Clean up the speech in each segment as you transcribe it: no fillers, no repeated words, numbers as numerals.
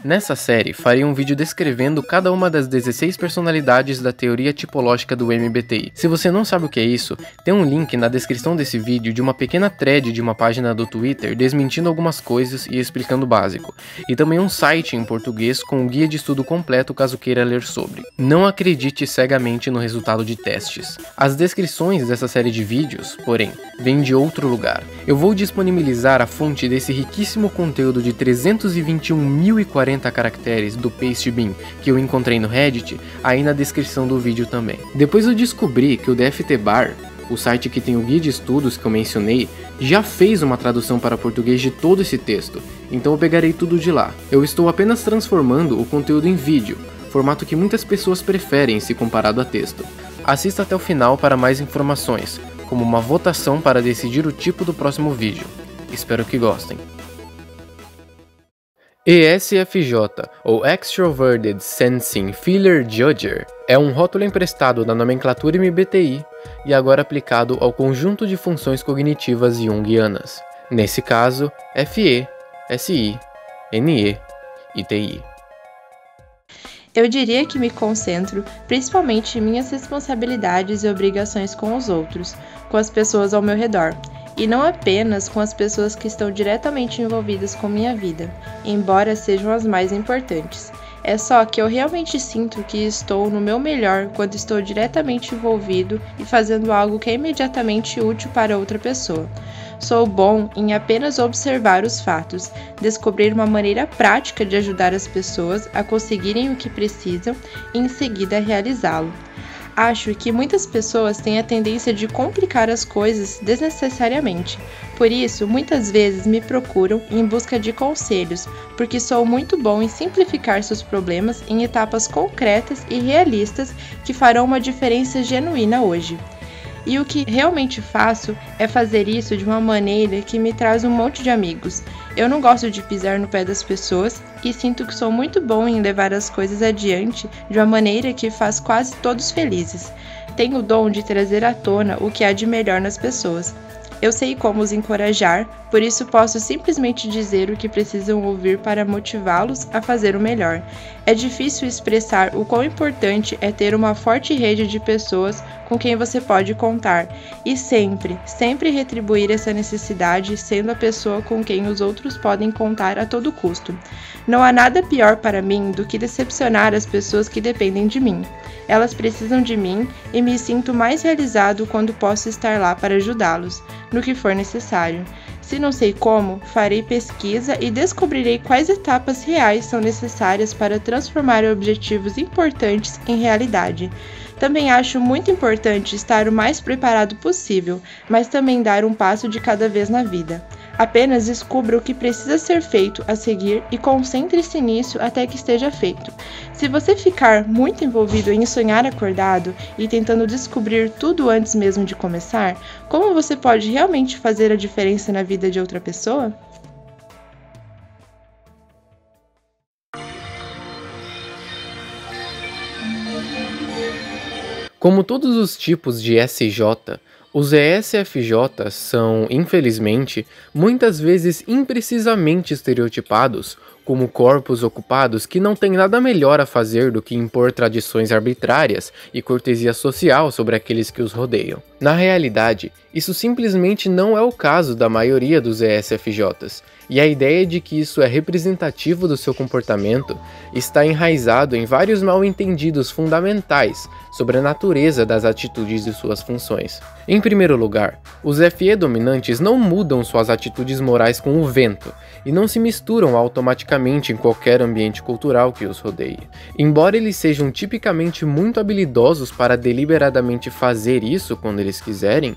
Nessa série, farei um vídeo descrevendo cada uma das 16 personalidades da teoria tipológica do MBTI. Se você não sabe o que é isso, tem um link na descrição desse vídeo de uma pequena thread de uma página do Twitter desmentindo algumas coisas e explicando o básico, e também um site em português com um guia de estudo completo caso queira ler sobre. Não acredite cegamente no resultado de testes. As descrições dessa série de vídeos, porém, vêm de outro lugar. Eu vou disponibilizar a fonte desse riquíssimo conteúdo de 321.040 caracteres do Pastebin que eu encontrei no Reddit, aí na descrição do vídeo também. Depois eu descobri que o DFT-Bar, o site que tem o guia de estudos que eu mencionei, já fez uma tradução para português de todo esse texto, então eu pegarei tudo de lá. Eu estou apenas transformando o conteúdo em vídeo, formato que muitas pessoas preferem se comparado a texto. Assista até o final para mais informações, como uma votação para decidir o tipo do próximo vídeo. Espero que gostem. ESFJ, ou Extroverted Sensing Feeler Judger, é um rótulo emprestado da nomenclatura MBTI e agora aplicado ao conjunto de funções cognitivas junguianas. Nesse caso, FE, SI, NE e TI. Eu diria que me concentro principalmente em minhas responsabilidades e obrigações com os outros, com as pessoas ao meu redor, e não apenas com as pessoas que estão diretamente envolvidas com minha vida, embora sejam as mais importantes. É só que eu realmente sinto que estou no meu melhor quando estou diretamente envolvido e fazendo algo que é imediatamente útil para outra pessoa. Sou bom em apenas observar os fatos, descobrir uma maneira prática de ajudar as pessoas a conseguirem o que precisam e em seguida realizá-lo. Acho que muitas pessoas têm a tendência de complicar as coisas desnecessariamente. Por isso, muitas vezes me procuram em busca de conselhos, porque sou muito bom em simplificar seus problemas em etapas concretas e realistas que farão uma diferença genuína hoje. E o que realmente faço é fazer isso de uma maneira que me traz um monte de amigos. Eu não gosto de pisar no pé das pessoas e sinto que sou muito bom em levar as coisas adiante de uma maneira que faz quase todos felizes. Tenho o dom de trazer à tona o que há de melhor nas pessoas. Eu sei como os encorajar, por isso posso simplesmente dizer o que precisam ouvir para motivá-los a fazer o melhor. É difícil expressar o quão importante é ter uma forte rede de pessoas com quem você pode contar, e sempre retribuir essa necessidade sendo a pessoa com quem os outros podem contar a todo custo. Não há nada pior para mim do que decepcionar as pessoas que dependem de mim. Elas precisam de mim e me sinto mais realizado quando posso estar lá para ajudá-los, no que for necessário. Se não sei como, farei pesquisa e descobrirei quais etapas reais são necessárias para transformar objetivos importantes em realidade. Também acho muito importante estar o mais preparado possível, mas também dar um passo de cada vez na vida. Apenas descubra o que precisa ser feito a seguir e concentre-se nisso até que esteja feito. Se você ficar muito envolvido em sonhar acordado e tentando descobrir tudo antes mesmo de começar, como você pode realmente fazer a diferença na vida de outra pessoa? Como todos os tipos de SJ, os ESFJ são, infelizmente, muitas vezes imprecisamente estereotipados como corpos ocupados que não têm nada melhor a fazer do que impor tradições arbitrárias e cortesia social sobre aqueles que os rodeiam. Na realidade, isso simplesmente não é o caso da maioria dos ESFJs, e a ideia de que isso é representativo do seu comportamento está enraizado em vários mal-entendidos fundamentais sobre a natureza das atitudes e suas funções. Em primeiro lugar, os FE dominantes não mudam suas atitudes morais com o vento e não se misturam automaticamente em qualquer ambiente cultural que os rodeie. Embora eles sejam tipicamente muito habilidosos para deliberadamente fazer isso quando eles quiserem,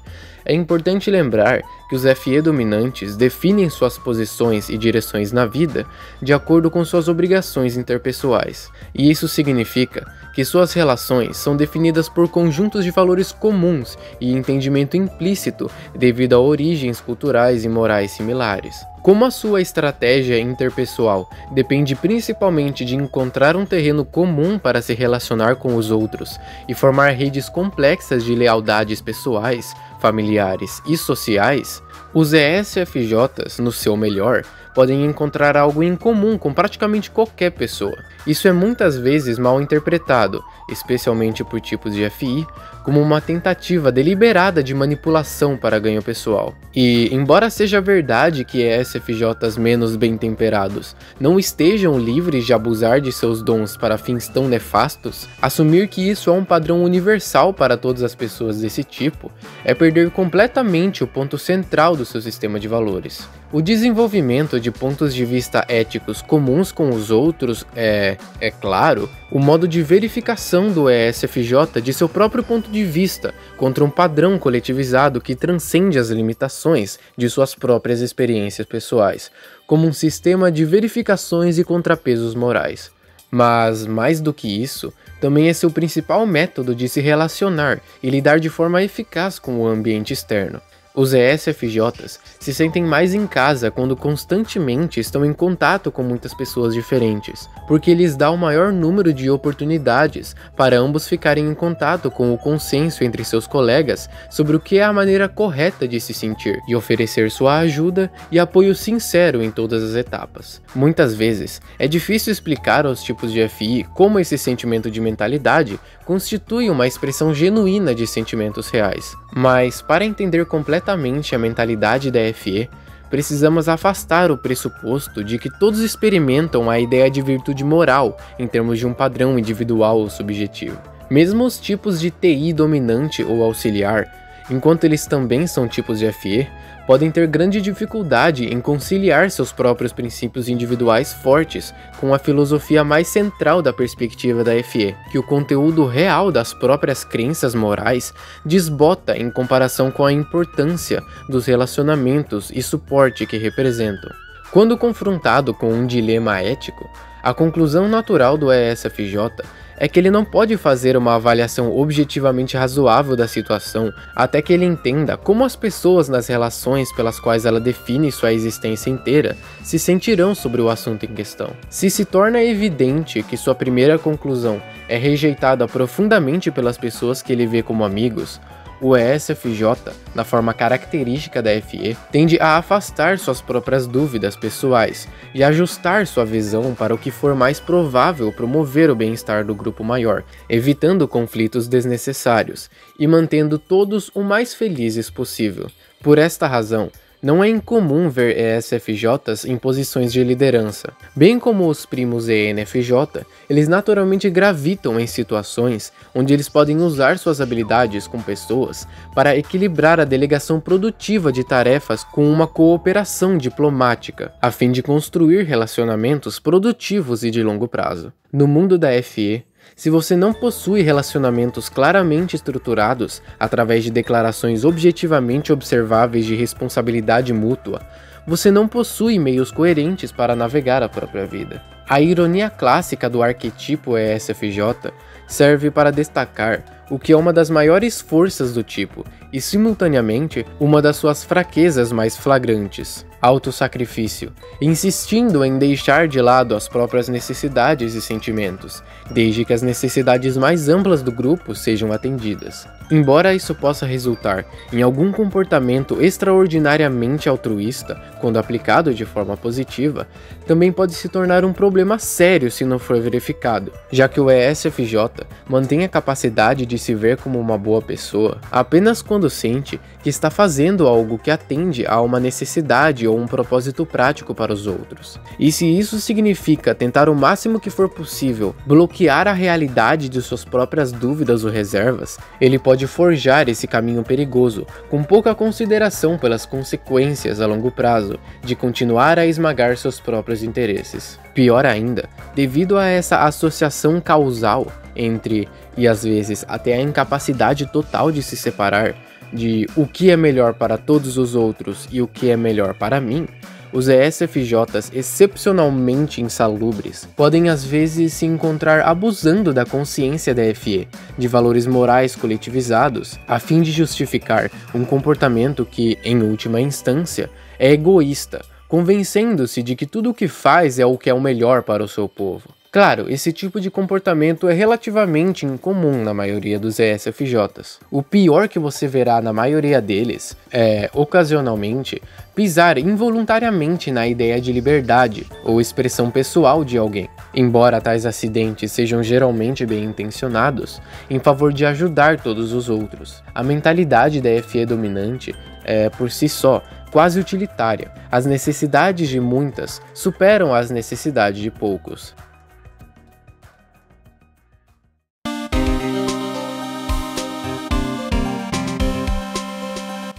é importante lembrar que os FE dominantes definem suas posições e direções na vida de acordo com suas obrigações interpessoais, e isso significa que suas relações são definidas por conjuntos de valores comuns e entendimento implícito devido a origens culturais e morais similares. Como a sua estratégia interpessoal depende principalmente de encontrar um terreno comum para se relacionar com os outros e formar redes complexas de lealdades pessoais, familiares e sociais, os ESFJs, no seu melhor, podem encontrar algo em comum com praticamente qualquer pessoa. Isso é muitas vezes mal interpretado, especialmente por tipos de FI, como uma tentativa deliberada de manipulação para ganho pessoal. E, embora seja verdade que ESFJs menos bem temperados não estejam livres de abusar de seus dons para fins tão nefastos, assumir que isso é um padrão universal para todas as pessoas desse tipo é perder completamente o ponto central do seu sistema de valores. O desenvolvimento de pontos de vista éticos comuns com os outros é claro, o modo de verificação do ESFJ de seu próprio ponto de vista contra um padrão coletivizado que transcende as limitações de suas próprias experiências pessoais, como um sistema de verificações e contrapesos morais. Mas, mais do que isso, também é seu principal método de se relacionar e lidar de forma eficaz com o ambiente externo. Os ESFJs se sentem mais em casa quando constantemente estão em contato com muitas pessoas diferentes, porque lhes dá o maior número de oportunidades para ambos ficarem em contato com o consenso entre seus colegas sobre o que é a maneira correta de se sentir e oferecer sua ajuda e apoio sincero em todas as etapas. Muitas vezes, é difícil explicar aos tipos de FI como esse sentimento de mentalidade constitui uma expressão genuína de sentimentos reais, mas para entender completamente a mentalidade da FE, precisamos afastar o pressuposto de que todos experimentam a ideia de virtude moral em termos de um padrão individual ou subjetivo. Mesmo os tipos de TI dominante ou auxiliar, enquanto eles também são tipos de FE, podem ter grande dificuldade em conciliar seus próprios princípios individuais fortes com a filosofia mais central da perspectiva da FE, que o conteúdo real das próprias crenças morais desbota em comparação com a importância dos relacionamentos e suporte que representam. Quando confrontado com um dilema ético, a conclusão natural do ESFJ é que ele não pode fazer uma avaliação objetivamente razoável da situação até que ele entenda como as pessoas nas relações pelas quais ela define sua existência inteira se sentirão sobre o assunto em questão. Se torna evidente que sua primeira conclusão é rejeitada profundamente pelas pessoas que ele vê como amigos, o ESFJ, na forma característica da FE, tende a afastar suas próprias dúvidas pessoais e ajustar sua visão para o que for mais provável promover o bem-estar do grupo maior, evitando conflitos desnecessários e mantendo todos o mais felizes possível. Por esta razão, não é incomum ver ESFJs em posições de liderança. Bem como os primos ENFJ, eles naturalmente gravitam em situações onde eles podem usar suas habilidades com pessoas para equilibrar a delegação produtiva de tarefas com uma cooperação diplomática, a fim de construir relacionamentos produtivos e de longo prazo. No mundo da FE, se você não possui relacionamentos claramente estruturados através de declarações objetivamente observáveis de responsabilidade mútua, você não possui meios coerentes para navegar a própria vida. A ironia clássica do arquetipo ESFJ serve para destacar o que é uma das maiores forças do tipo e, simultaneamente, uma das suas fraquezas mais flagrantes: autossacrifício, insistindo em deixar de lado as próprias necessidades e sentimentos, desde que as necessidades mais amplas do grupo sejam atendidas. Embora isso possa resultar em algum comportamento extraordinariamente altruísta, quando aplicado de forma positiva, também pode se tornar um problema sério se não for verificado, já que o ESFJ mantém a capacidade de se ver como uma boa pessoa apenas quando sente que está fazendo algo que atende a uma necessidade ou um propósito prático para os outros. E se isso significa tentar o máximo que for possível bloquear a realidade de suas próprias dúvidas ou reservas, ele pode forjar esse caminho perigoso, com pouca consideração pelas consequências a longo prazo de continuar a esmagar seus próprios interesses. Pior ainda, devido a essa associação causal entre, e às vezes até a incapacidade total de se separar, de o que é melhor para todos os outros e o que é melhor para mim, os ESFJs excepcionalmente insalubres podem às vezes se encontrar abusando da consciência da FE, de valores morais coletivizados, a fim de justificar um comportamento que, em última instância, é egoísta, convencendo-se de que tudo o que faz é o que é o melhor para o seu povo. Claro, esse tipo de comportamento é relativamente incomum na maioria dos ESFJs. O pior que você verá na maioria deles é, ocasionalmente, pisar involuntariamente na ideia de liberdade ou expressão pessoal de alguém. Embora tais acidentes sejam geralmente bem intencionados, em favor de ajudar todos os outros. A mentalidade da FE dominante é, por si só, quase utilitária. As necessidades de muitas superam as necessidades de poucos.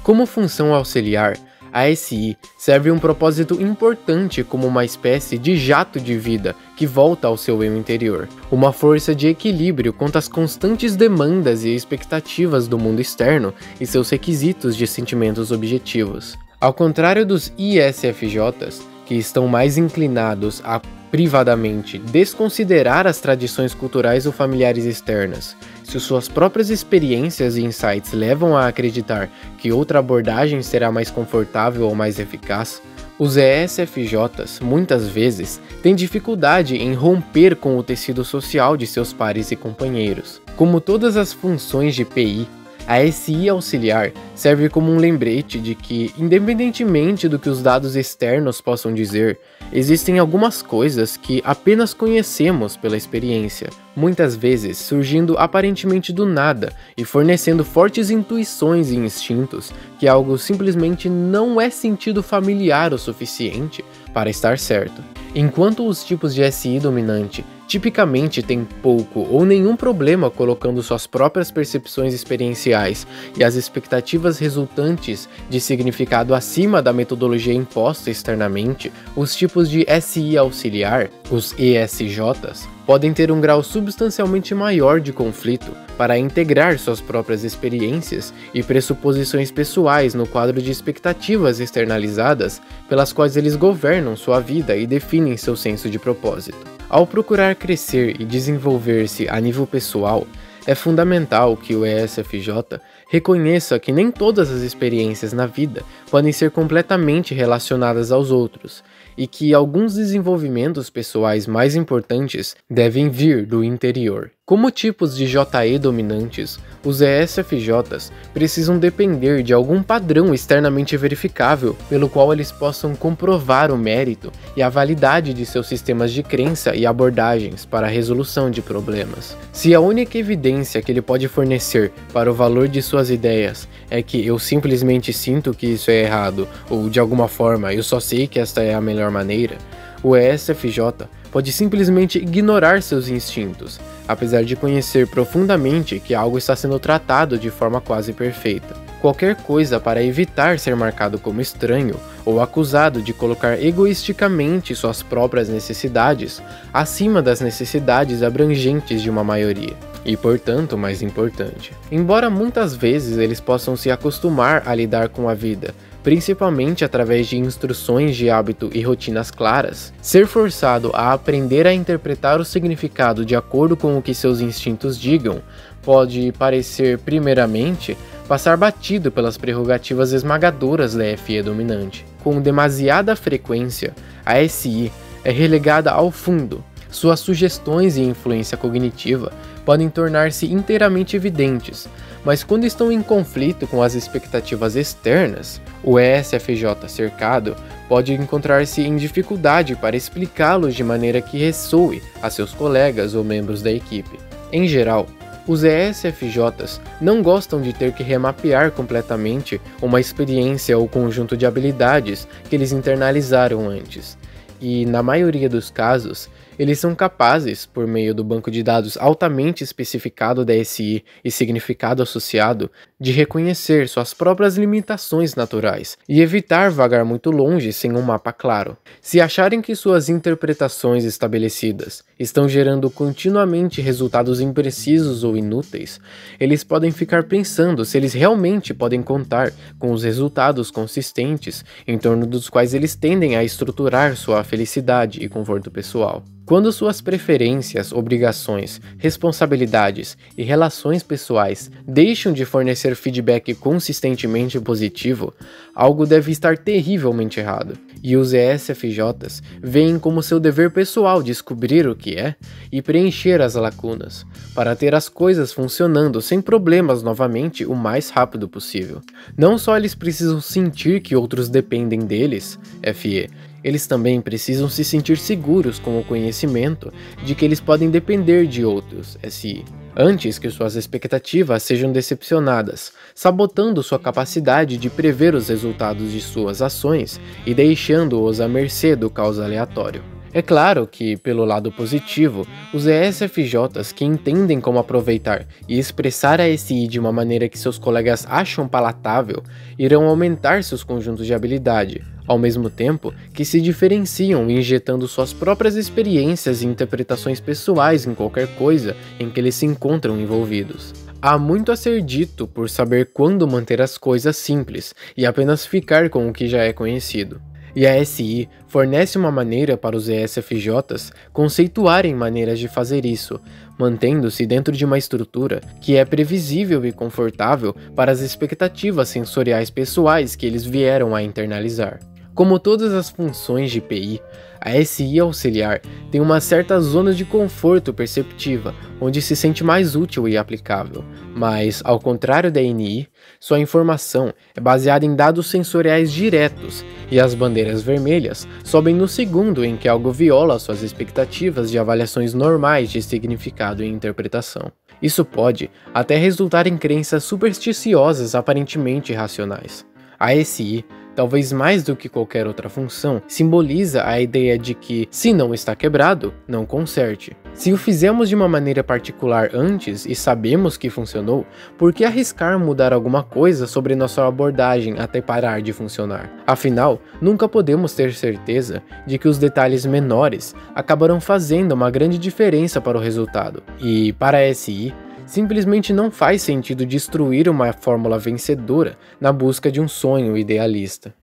Como função auxiliar, a SI serve um propósito importante como uma espécie de jato de vida que volta ao seu eu interior, uma força de equilíbrio contra as constantes demandas e expectativas do mundo externo e seus requisitos de sentimentos objetivos. Ao contrário dos ISFJs, que estão mais inclinados a privadamente desconsiderar as tradições culturais ou familiares externas, se suas próprias experiências e insights levam a acreditar que outra abordagem será mais confortável ou mais eficaz, os ESFJs, muitas vezes, têm dificuldade em romper com o tecido social de seus pares e companheiros. Como todas as funções de PI, a SI auxiliar serve como um lembrete de que, independentemente do que os dados externos possam dizer, existem algumas coisas que apenas conhecemos pela experiência, muitas vezes surgindo aparentemente do nada e fornecendo fortes intuições e instintos que algo simplesmente não é sentido familiar o suficiente para estar certo. Enquanto os tipos de SI dominante tipicamente têm pouco ou nenhum problema colocando suas próprias percepções experienciais e as expectativas resultantes de significado acima da metodologia imposta externamente, os tipos de SI auxiliar, os ESJs, podem ter um grau substancialmente maior de conflito para integrar suas próprias experiências e pressuposições pessoais no quadro de expectativas externalizadas pelas quais eles governam sua vida e definem seu senso de propósito. Ao procurar crescer e desenvolver-se a nível pessoal, é fundamental que o ESFJ reconheça que nem todas as experiências na vida podem ser completamente relacionadas aos outros, e que alguns desenvolvimentos pessoais mais importantes devem vir do interior. Como tipos de JE dominantes, os ESFJs precisam depender de algum padrão externamente verificável pelo qual eles possam comprovar o mérito e a validade de seus sistemas de crença e abordagens para a resolução de problemas. Se a única evidência que ele pode fornecer para o valor de suas ideias é que eu simplesmente sinto que isso é errado, ou de alguma forma eu só sei que esta é a melhor maneira, o ESFJ pode simplesmente ignorar seus instintos, apesar de conhecer profundamente que algo está sendo tratado de forma quase perfeita. Qualquer coisa para evitar ser marcado como estranho ou acusado de colocar egoisticamente suas próprias necessidades acima das necessidades abrangentes de uma maioria. E, portanto, mais importante. Embora muitas vezes eles possam se acostumar a lidar com a vida, principalmente através de instruções de hábito e rotinas claras, ser forçado a aprender a interpretar o significado de acordo com o que seus instintos digam pode parecer, primeiramente, passar batido pelas prerrogativas esmagadoras da FE dominante. Com demasiada frequência, a SI é relegada ao fundo. Suas sugestões e influência cognitiva podem tornar-se inteiramente evidentes, mas quando estão em conflito com as expectativas externas, o ESFJ cercado pode encontrar-se em dificuldade para explicá-los de maneira que ressoe a seus colegas ou membros da equipe. Em geral, os ESFJs não gostam de ter que remapear completamente uma experiência ou conjunto de habilidades que eles internalizaram antes, e, na maioria dos casos, eles são capazes, por meio do banco de dados altamente especificado da SI e significado associado, de reconhecer suas próprias limitações naturais e evitar vagar muito longe sem um mapa claro. Se acharem que suas interpretações estabelecidas estão gerando continuamente resultados imprecisos ou inúteis, eles podem ficar pensando se eles realmente podem contar com os resultados consistentes em torno dos quais eles tendem a estruturar sua felicidade e conforto pessoal. Quando suas preferências, obrigações, responsabilidades e relações pessoais deixam de fornecer feedback consistentemente positivo, algo deve estar terrivelmente errado. e os ESFJs veem como seu dever pessoal descobrir o que é e preencher as lacunas, para ter as coisas funcionando sem problemas novamente o mais rápido possível. Não só eles precisam sentir que outros dependem deles, FE, eles também precisam se sentir seguros com o conhecimento de que eles podem depender de outros, SI, antes que suas expectativas sejam decepcionadas, sabotando sua capacidade de prever os resultados de suas ações e deixando-os à mercê do caos aleatório. É claro que, pelo lado positivo, os ESFJs que entendem como aproveitar e expressar a SI de uma maneira que seus colegas acham palatável, irão aumentar seus conjuntos de habilidade, ao mesmo tempo que se diferenciam injetando suas próprias experiências e interpretações pessoais em qualquer coisa em que eles se encontram envolvidos. Há muito a ser dito por saber quando manter as coisas simples e apenas ficar com o que já é conhecido. E a SI fornece uma maneira para os ESFJs conceituarem maneiras de fazer isso, mantendo-se dentro de uma estrutura que é previsível e confortável para as expectativas sensoriais pessoais que eles vieram a internalizar. Como todas as funções de PI, a SI auxiliar tem uma certa zona de conforto perceptiva, onde se sente mais útil e aplicável, mas, ao contrário da NI, sua informação é baseada em dados sensoriais diretos, e as bandeiras vermelhas sobem no segundo em que algo viola suas expectativas de avaliações normais de significado e interpretação. Isso pode até resultar em crenças supersticiosas aparentemente irracionais. A SI, talvez mais do que qualquer outra função, simboliza a ideia de que, se não está quebrado, não conserte. Se o fizemos de uma maneira particular antes e sabemos que funcionou, por que arriscar mudar alguma coisa sobre nossa abordagem até parar de funcionar? Afinal, nunca podemos ter certeza de que os detalhes menores acabarão fazendo uma grande diferença para o resultado. E, para a SI, simplesmente não faz sentido destruir uma fórmula vencedora na busca de um sonho idealista.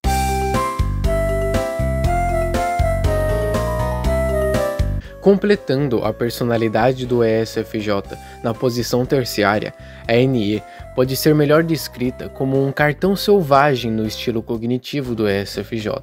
Completando a personalidade do ESFJ na posição terciária, a NE pode ser melhor descrita como um cartão selvagem no estilo cognitivo do ESFJ.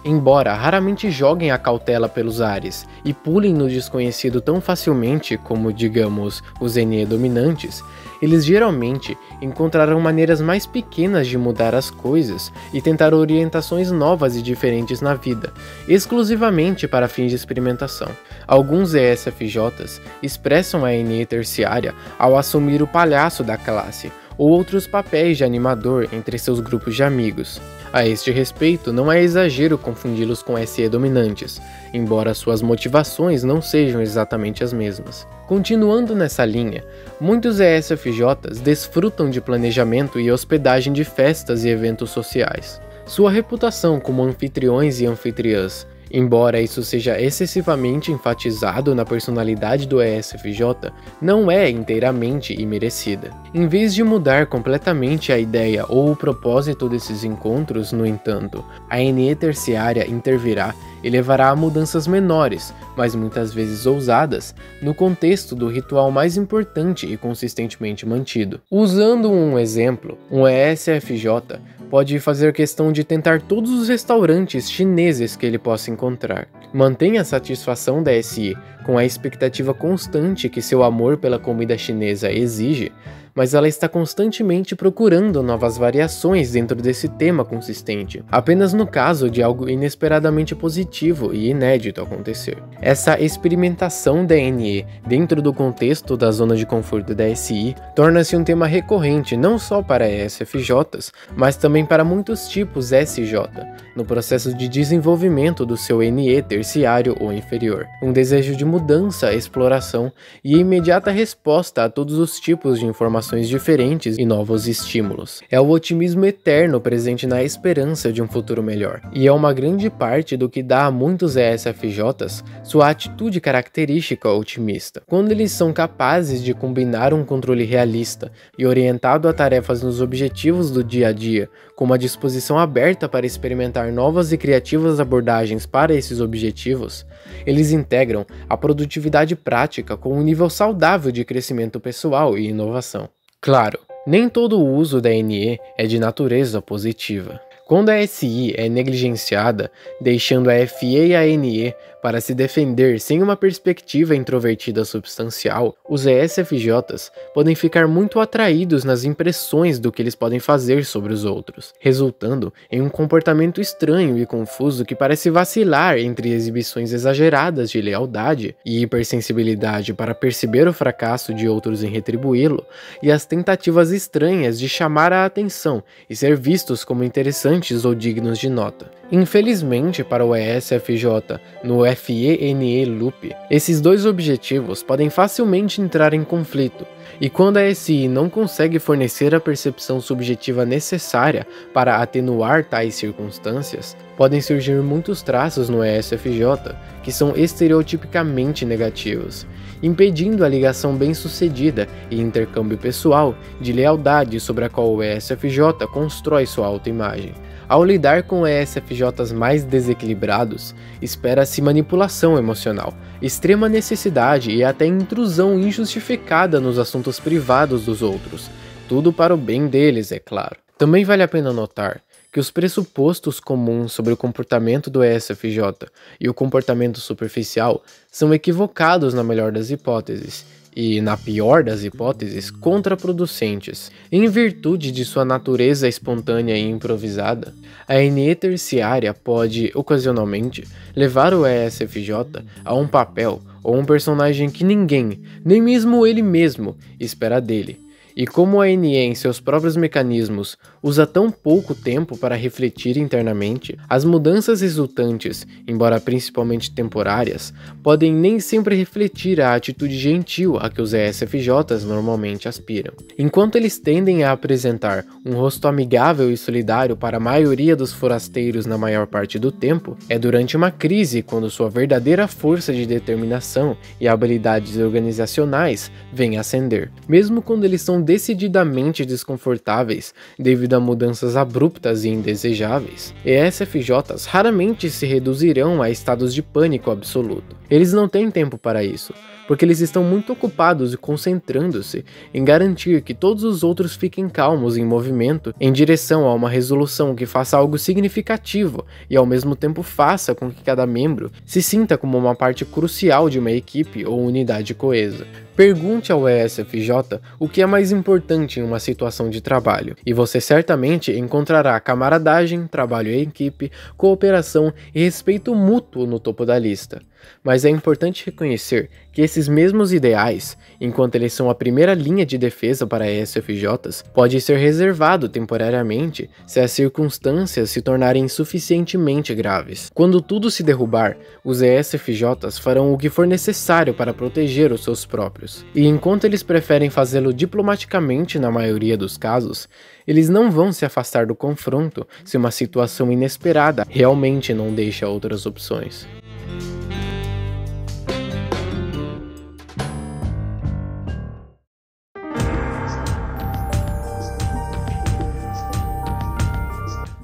Embora raramente joguem a cautela pelos ares e pulem no desconhecido tão facilmente como, digamos, os NE dominantes, eles geralmente encontrarão maneiras mais pequenas de mudar as coisas e tentar orientações novas e diferentes na vida, exclusivamente para fins de experimentação. Alguns ESFJs expressam a NE terciária ao assumir o palhaço da classe, ou outros papéis de animador entre seus grupos de amigos. A este respeito, não é exagero confundi-los com SE dominantes, embora suas motivações não sejam exatamente as mesmas. Continuando nessa linha, muitos ESFJs desfrutam de planejamento e hospedagem de festas e eventos sociais. Sua reputação como anfitriões e anfitriãs, embora isso seja excessivamente enfatizado na personalidade do ESFJ, não é inteiramente imerecida. Em vez de mudar completamente a ideia ou o propósito desses encontros, no entanto, a NE terciária intervirá e levará a mudanças menores, mas muitas vezes ousadas, no contexto do ritual mais importante e consistentemente mantido. Usando um exemplo, um ESFJ pode fazer questão de tentar todos os restaurantes chineses que ele possa encontrar. Mantenha a satisfação da SI com a expectativa constante que seu amor pela comida chinesa exige, mas ela está constantemente procurando novas variações dentro desse tema consistente, apenas no caso de algo inesperadamente positivo e inédito acontecer. Essa experimentação da NE dentro do contexto da zona de conforto da SI torna-se um tema recorrente não só para ESFJs, mas também para muitos tipos SJ, no processo de desenvolvimento do seu NE terciário ou inferior. Um desejo de mudança, exploração e imediata resposta a todos os tipos de informações diferentes e novos estímulos. É o otimismo eterno presente na esperança de um futuro melhor, e é uma grande parte do que dá a muitos ESFJs sua atitude característica otimista. Quando eles são capazes de combinar um controle realista e orientado a tarefas nos objetivos do dia a dia, com uma disposição aberta para experimentar novas e criativas abordagens para esses objetivos, eles integram a produtividade prática com um nível saudável de crescimento pessoal e inovação. Claro, nem todo o uso da NE é de natureza positiva. Quando a SI é negligenciada, deixando a FE e a NE para se defender sem uma perspectiva introvertida substancial, os ESFJs podem ficar muito atraídos nas impressões do que eles podem fazer sobre os outros, resultando em um comportamento estranho e confuso que parece vacilar entre exibições exageradas de lealdade e hipersensibilidade para perceber o fracasso de outros em retribuí-lo, e as tentativas estranhas de chamar a atenção e ser vistos como interessantes ou dignos de nota. Infelizmente para o ESFJ, no FE-NE Loop, esses dois objetivos podem facilmente entrar em conflito, e quando a SI não consegue fornecer a percepção subjetiva necessária para atenuar tais circunstâncias, podem surgir muitos traços no ESFJ que são estereotipicamente negativos, impedindo a ligação bem-sucedida e intercâmbio pessoal de lealdade sobre a qual o ESFJ constrói sua autoimagem. Ao lidar com ESFJs mais desequilibrados, espera-se manipulação emocional, extrema necessidade e até intrusão injustificada nos assuntos privados dos outros, tudo para o bem deles, é claro. Também vale a pena notar que os pressupostos comuns sobre o comportamento do ESFJ e o comportamento superficial são equivocados na melhor das hipóteses, e, na pior das hipóteses, contraproducentes. Em virtude de sua natureza espontânea e improvisada, a NE terciária pode, ocasionalmente, levar o ESFJ a um papel ou um personagem que ninguém, nem mesmo ele mesmo, espera dele. E como a NE em seus próprios mecanismos usa tão pouco tempo para refletir internamente, as mudanças resultantes, embora principalmente temporárias, podem nem sempre refletir a atitude gentil a que os ESFJs normalmente aspiram. Enquanto eles tendem a apresentar um rosto amigável e solidário para a maioria dos forasteiros na maior parte do tempo, é durante uma crise quando sua verdadeira força de determinação e habilidades organizacionais vem ascender. Mesmo quando eles são decididamente desconfortáveis devido a mudanças abruptas e indesejáveis, ESFJs raramente se reduzirão a estados de pânico absoluto. Eles não têm tempo para isso, porque eles estão muito ocupados e concentrando-se em garantir que todos os outros fiquem calmos em movimento em direção a uma resolução que faça algo significativo e ao mesmo tempo faça com que cada membro se sinta como uma parte crucial de uma equipe ou unidade coesa. Pergunte ao ESFJ o que é mais importante em uma situação de trabalho, e você certamente encontrará camaradagem, trabalho em equipe, cooperação e respeito mútuo no topo da lista. Mas é importante reconhecer que esses mesmos ideais, enquanto eles são a primeira linha de defesa para ESFJs, pode ser reservado temporariamente se as circunstâncias se tornarem suficientemente graves. Quando tudo se derrubar, os ESFJs farão o que for necessário para proteger os seus próprios. E enquanto eles preferem fazê-lo diplomaticamente na maioria dos casos, eles não vão se afastar do confronto se uma situação inesperada realmente não deixa outras opções.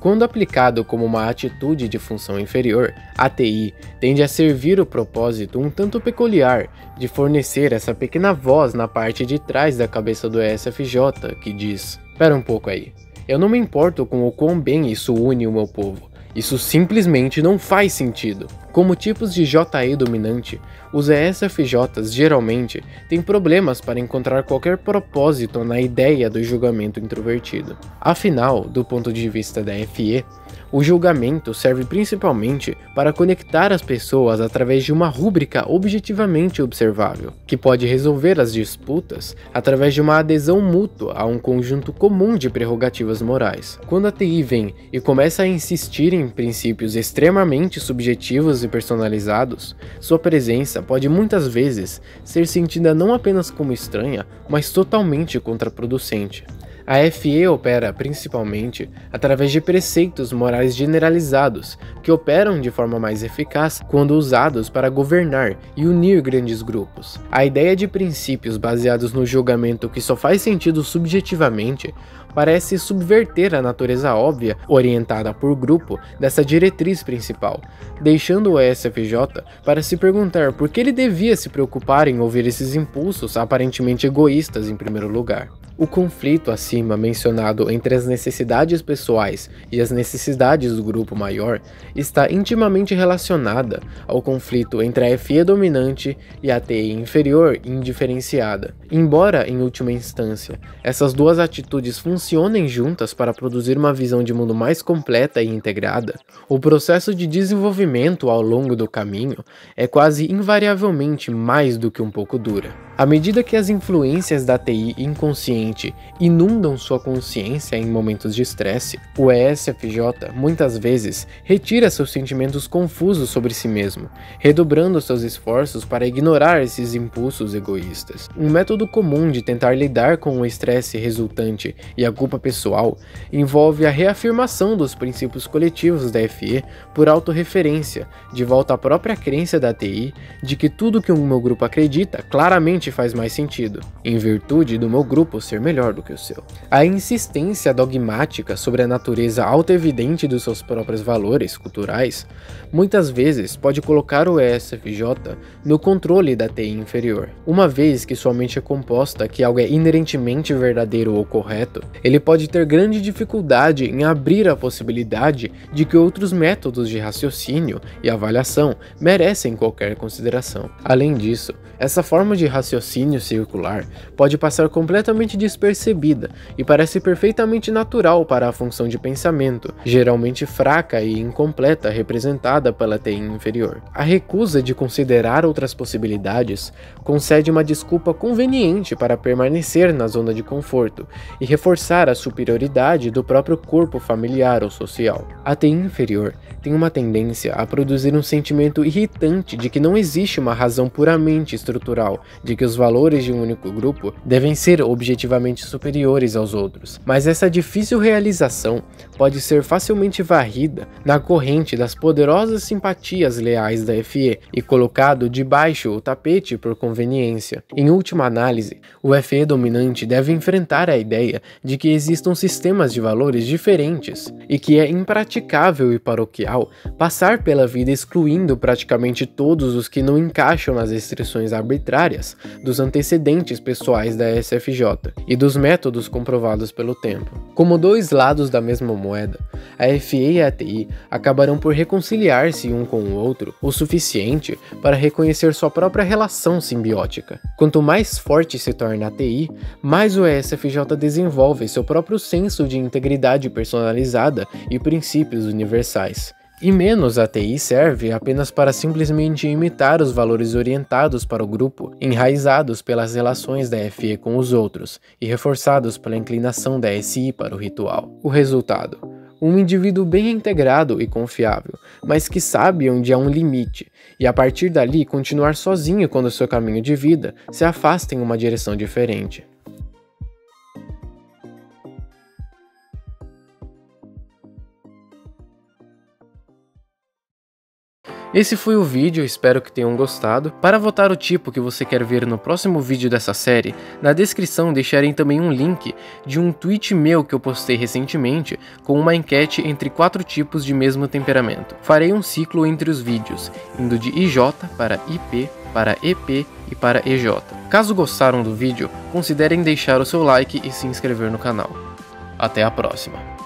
Quando aplicado como uma atitude de função inferior, a TI tende a servir o propósito um tanto peculiar de fornecer essa pequena voz na parte de trás da cabeça do ESFJ que diz: "Pera um pouco aí, eu não me importo com o quão bem isso une o meu povo. Isso simplesmente não faz sentido." Como tipos de JE dominante, os ESFJs geralmente têm problemas para encontrar qualquer propósito na ideia do julgamento introvertido. Afinal, do ponto de vista da FE, o julgamento serve principalmente para conectar as pessoas através de uma rúbrica objetivamente observável, que pode resolver as disputas através de uma adesão mútua a um conjunto comum de prerrogativas morais. Quando a TI vem e começa a insistir em princípios extremamente subjetivos e personalizados, sua presença pode muitas vezes ser sentida não apenas como estranha, mas totalmente contraproducente. A FE opera principalmente através de preceitos morais generalizados, que operam de forma mais eficaz quando usados para governar e unir grandes grupos. A ideia de princípios baseados no julgamento que só faz sentido subjetivamente parece subverter a natureza óbvia, orientada por grupo, dessa diretriz principal, deixando o ESFJ para se perguntar por que ele devia se preocupar em ouvir esses impulsos aparentemente egoístas em primeiro lugar. O conflito acima mencionado entre as necessidades pessoais e as necessidades do grupo maior está intimamente relacionada ao conflito entre a FE dominante e a TI inferior indiferenciada. Embora, em última instância, essas duas atitudes funcionem juntas para produzir uma visão de mundo mais completa e integrada, o processo de desenvolvimento ao longo do caminho é quase invariavelmente mais do que um pouco dura. À medida que as influências da TI inconsciente inundam sua consciência em momentos de estresse, o ESFJ muitas vezes retira seus sentimentos confusos sobre si mesmo, redobrando seus esforços para ignorar esses impulsos egoístas. Um método comum de tentar lidar com o estresse resultante e a culpa pessoal envolve a reafirmação dos princípios coletivos da FE por autorreferência, de volta à própria crença da TI de que tudo que o meu grupo acredita claramente faz mais sentido, em virtude do meu grupo ser melhor do que o seu. A insistência dogmática sobre a natureza autoevidente dos seus próprios valores culturais muitas vezes pode colocar o ESFJ no controle da TI inferior. Uma vez que sua mente é composta que algo é inerentemente verdadeiro ou correto, ele pode ter grande dificuldade em abrir a possibilidade de que outros métodos de raciocínio e avaliação merecem qualquer consideração. Além disso, essa forma de raciocínio circular pode passar completamente despercebida e parece perfeitamente natural para a função de pensamento, geralmente fraca e incompleta representada pela TI inferior. A recusa de considerar outras possibilidades concede uma desculpa conveniente para permanecer na zona de conforto e reforçar a superioridade do próprio corpo familiar ou social. A TI inferior tem uma tendência a produzir um sentimento irritante de que não existe uma razão puramente estrutural, de que os valores de um único grupo devem ser objetivamente superiores aos outros. Mas essa difícil realização pode ser facilmente varrida na corrente das poderosas simpatias leais da FE e colocado debaixo o tapete por conveniência. Em última análise, o FE dominante deve enfrentar a ideia de que existam sistemas de valores diferentes e que é impraticável e paroquial passar pela vida excluindo praticamente todos os que não encaixam nas restrições arbitrárias dos antecedentes pessoais da SFJ e dos métodos comprovados pelo tempo. Como dois lados da mesma moeda, a FE e a TI acabarão por reconciliar-se um com o outro o suficiente para reconhecer sua própria relação simbiótica. Quanto mais forte se torna a TI, mais o ESFJ desenvolve seu próprio senso de integridade personalizada e princípios universais. E menos a TI serve apenas para simplesmente imitar os valores orientados para o grupo, enraizados pelas relações da FE com os outros e reforçados pela inclinação da SI para o ritual. O resultado: um indivíduo bem integrado e confiável, mas que sabe onde há um limite, e a partir dali continuar sozinho quando seu caminho de vida se afasta em uma direção diferente. Esse foi o vídeo, espero que tenham gostado. Para votar o tipo que você quer ver no próximo vídeo dessa série, na descrição deixarei também um link de um tweet meu que eu postei recentemente com uma enquete entre 4 tipos de mesmo temperamento. Farei um ciclo entre os vídeos, indo de IJ para IP, para EP e para EJ. Caso gostaram do vídeo, considerem deixar o seu like e se inscrever no canal. Até a próxima!